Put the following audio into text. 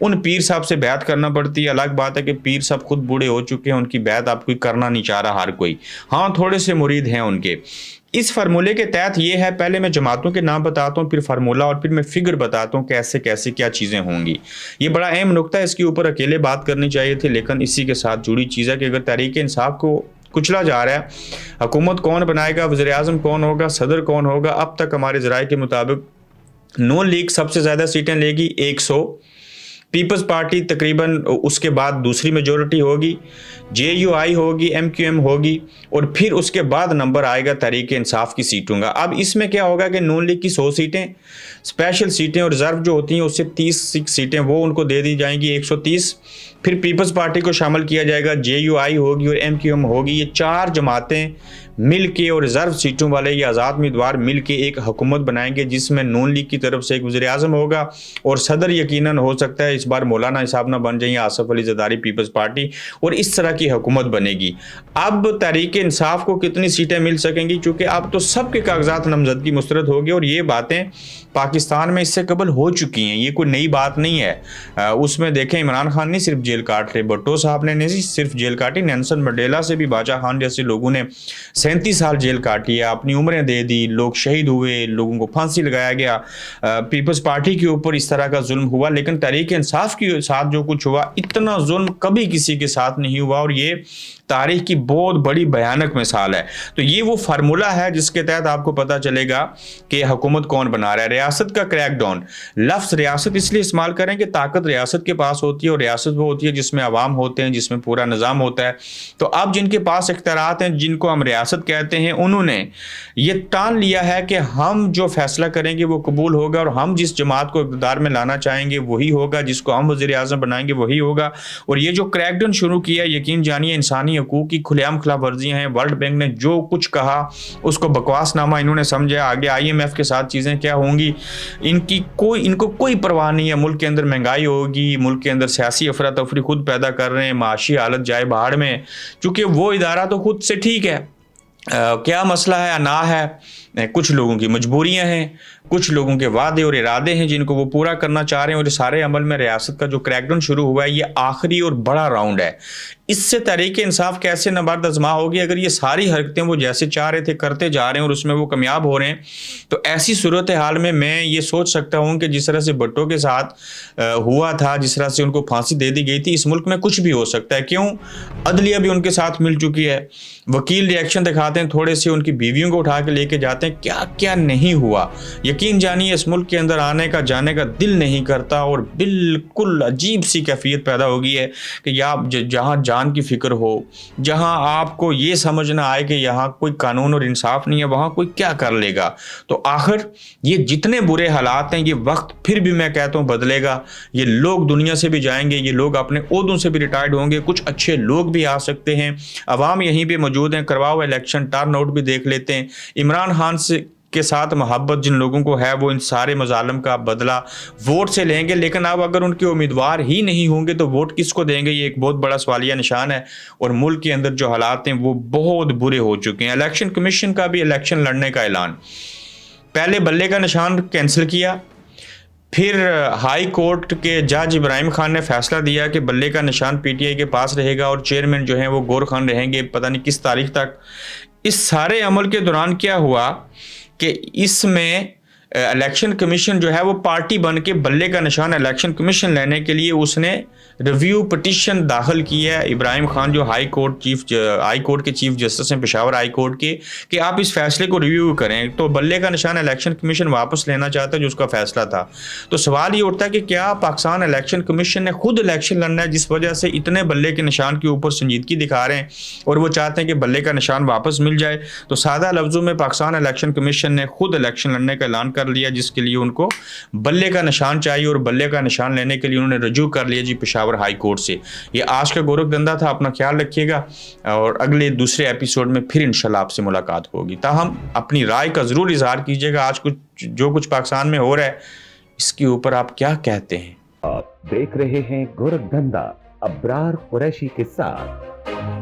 ان پیر صاحب سے بیعت کرنا پڑتی ہے. الگ بات ہے کہ پیر صاحب خود بوڑھے ہو چکے ہیں, ان کی بیعت آپ کوئی کرنا نہیں چاہ رہا ہر کوئی, ہاں تھوڑے سے مرید ہیں ان کے. اس فارمولے کے تحت یہ ہے, پہلے میں جماعتوں کے نام بتاتا ہوں, پھر فارمولہ, اور پھر میں فگر بتاتا ہوں کیسے کیسے کیا چیزیں ہوں گی. یہ بڑا اہم نقطہ ہے, اس کے اوپر اکیلے بات کرنی چاہیے تھی, لیکن اسی کے ساتھ جڑی چیز ہے کہ اگر تحریک انصاف کو کچلا جا رہا ہے, حکومت کون بنائے گا, وزیر اعظم کون ہوگا, صدر کون ہوگا. اب تک ہمارے ذرائع کے مطابق نون لیگ سب سے زیادہ سیٹیں لے گی 100, پیپلز پارٹی تقریباً اس کے بعد دوسری میجورٹی ہوگی, جے یو آئی ہوگی, ایم کیو ایم ہوگی, اور پھر اس کے بعد نمبر آئے گا تحریک انصاف کی سیٹوں کا. اب اس میں کیا ہوگا کہ نون لیگ کی 100 سیٹیں, اسپیشل سیٹیں اور ریزرو جو ہوتی ہیں اس سے 30 سیٹیں وہ ان کو دے دی جائیں گی, 130. پھر پیپلز پارٹی کو شامل کیا جائے گا, جے یو آئی ہوگی اور ایم کیو ایم ہوگی. یہ 4 جماعتیں مل کے اور ریزرو سیٹوں والے یہ آزاد امیدوار مل کے ایک حکومت بنائیں گے, جس میں نون لیگ کی طرف سے ایک وزیر اعظم ہوگا, اور صدر یقیناً ہو سکتا ہے اس بار مولانا صاحب نہ بن جائیں, آصف علی زرداری پیپلز پارٹی, اور اس طرح کی حکومت بنے گی. اب تحریک انصاف کو کتنی سیٹیں مل سکیں گی, چونکہ اب تو سب کے کاغذات نامزدگی مسترد ہو گئے, اور یہ باتیں پاکستان میں اس سے قبل ہو چکی ہیں, یہ کوئی نئی بات نہیں ہے. اس میں دیکھیں عمران خان نے صرف جیل کاٹ رہے, بھٹو صاحب نے نہیں صرف جیل کاٹی, نیلسن منڈیلا سے بھی باچا خان جیسے لوگوں نے 37 سال جیل کاٹی ہے, اپنی عمریں دے دی, لوگ شہید ہوئے, لوگوں کو پھانسی لگایا گیا. پیپلز پارٹی کے اوپر اس طرح کا ظلم ہوا, لیکن تحریک انصاف کے ساتھ جو کچھ ہوا, اتنا ظلم کبھی کسی کے ساتھ نہیں ہوا, اور یہ تاریخ کی بہت بڑی بھیانک مثال ہے. تو یہ وہ فارمولہ ہے جس کے تحت آپ کو پتا چلے گا کہ حکومت کون بنا رہا ہے. ریاست کا کریک ڈاؤن, لفظ ریاست اس لیے استعمال کریں کہ طاقت ریاست کے پاس ہوتی ہے, اور ریاست وہ ہوتی ہے جس میں عوام ہوتے ہیں, جس میں پورا نظام ہوتا ہے. تو اب جن کے پاس اختیارات ہیں, جن کو ہم ریاست کہتے ہیں, انہوں نے یہ ٹان لیا ہے کہ ہم جو فیصلہ کریں گے وہ قبول ہوگا, اور ہم جس جماعت کو اقتدار میں لانا چاہیں گے وہی ہوگا, جس کو ہم وزیر اعظم بنائیں گے وہی ہوگا. اور یہ جو کریک ڈاؤن شروع کیا, یقین جانیے انسانی حقوق کی کھلے عام خلاف ورزیاں ہیں. ورلڈ بینک نے جو کچھ کہا اس کو بکواس نامہ انہوں نے سمجھا, آگے آئی ایم ایف کے ساتھ چیزیں کیا ہوں گی ان کو کوئی پرواہ نہیں ہے. ملک کے اندر مہنگائی ہوگی, ملک کے اندر سیاسی افراتفری خود پیدا کر رہے ہیں, معاشی حالت جائے بہاڑ میں, چونکہ وہ ادارہ تو خود سے ٹھیک ہے. کیا مسئلہ ہے, انا ہے, کچھ لوگوں کی مجبوریاں ہیں, کچھ لوگوں کے وعدے اور ارادے ہیں جن کو وہ پورا کرنا چاہ رہے ہیں, اور سارے عمل میں ریاست کا جو کریک ڈاؤن شروع ہوا ہے یہ آخری اور بڑا راؤنڈ ہے. اس سے تحریک انصاف کیسے نبرد آزما ہوگی اگر یہ ساری حرکتیں وہ جیسے چاہ رہے تھے کرتے جا رہے ہیں اور اس میں وہ کامیاب ہو رہے ہیں. تو ایسی صورتحال میں یہ سوچ سکتا ہوں کہ جس طرح سے بھٹو کے ساتھ ہوا تھا, جس طرح سے ان کو پھانسی دے دی گئی تھی, اس ملک میں کچھ بھی ہو سکتا ہے. کیوں, عدلیہ بھی ان کے ساتھ مل چکی ہے, وکیل ریئیکشن دکھاتے ہیں, تھوڑے سے ان کی بیویوں کو اٹھا کے لے کے جاتے ہیں, کیا کیا نہیں ہوا. یقین جانیے اس ملک کے اندر آنے کا جانے کا دل نہیں کرتا, اور بالکل عجیب سی کیفیت پیدا ہو گئی ہے کہ جہاں جان کی فکر ہو, جہاں آپ کو یہ سمجھ نہ آئے کہ یہاں کوئی قانون اور انصاف نہیں ہے, وہاں کوئی کیا کر لے گا. تو آخر یہ جتنے برے حالات ہیں, یہ وقت پھر بھی میں کہتا ہوں بدلے گا. یہ لوگ دنیا سے بھی جائیں گے, یہ لوگ اپنے عہدوں سے بھی ریٹائرڈ ہوں گے, کچھ اچھے لوگ بھی آ سکتے ہیں. عوام یہیں پہ موجود ہیں, کرواؤ الیکشن, ٹرن آؤٹ بھی دیکھ لیتے ہیں. عمران خان کے ساتھ محبت جن لوگوں کو ہے وہ ان سارے مظالم کا بدلہ ووٹ سے لیں گے, لیکن اب اگر ان کے امیدوار ہی نہیں ہوں گے تو ووٹ کس کو دیں گے, یہ ایک بہت بڑا سوالیہ نشان ہے. اور ملک کے اندر جو حالات ہیں وہ بہت برے ہو چکے ہیں. الیکشن کمیشن کا بھی الیکشن لڑنے کا اعلان, پہلے بلے کا نشان کینسل کیا, پھر ہائی کورٹ کے جج ابراہیم خان نے فیصلہ دیا کہ بلے کا نشان پی ٹی آئی کے پاس رہے گا, اور چیئرمین جو ہیں وہ گور خان رہیں گے پتہ نہیں کس تاریخ تک. اس سارے عمل کے دوران کیا ہوا کہ اس میں الیکشن کمیشن جو ہے وہ پارٹی بن کے بلے کا نشان الیکشن کمیشن لینے کے لیے اس نے ریویو پٹیشن داخل کی ہے. ابراہیم خان جو ہائی کورٹ کے چیف جسٹس ہیں پشاور ہائی کورٹ کے, کہ آپ اس فیصلے کو ریویو کریں. تو بلے کا نشان الیکشن کمیشن واپس لینا چاہتا ہے جو اس کا فیصلہ تھا. تو سوال یہ اٹھتا ہے کہ کیا پاکستان الیکشن کمیشن نے خود الیکشن لڑنا ہے جس وجہ سے اتنے بلے کے نشان کے اوپر سنجیدگی دکھا رہے ہیں اور وہ چاہتے ہیں کہ بلے کا نشان واپس مل جائے. تو سادہ لفظوں میں پاکستان الیکشن کمیشن نے خود الیکشن لڑنے کا اعلان کر لیا, جس کے لیے ان کو بلے کا نشان چاہیے, اور بلے کا نشان لینے کے لیے انہوں نے رجوع کر لیا جی پشاور ہائی کورٹ سے. یہ آج کا گورکھ دھندا تھا. اپنا خیال رکھیے گا, اور اگلے دوسرے ایپیسوڈ میں پھر انشاءاللہ آپ سے ملاقات ہوگی. تاہم اپنی رائے کا ضرور اظہار کیجیے گا. آج جو کچھ پاکستان میں ہو رہا ہے اس کے اوپر آپ کیا کہتے ہیں. آپ دیکھ رہے ہیں گورکھ دھندا ابرار قریشی کے ساتھ.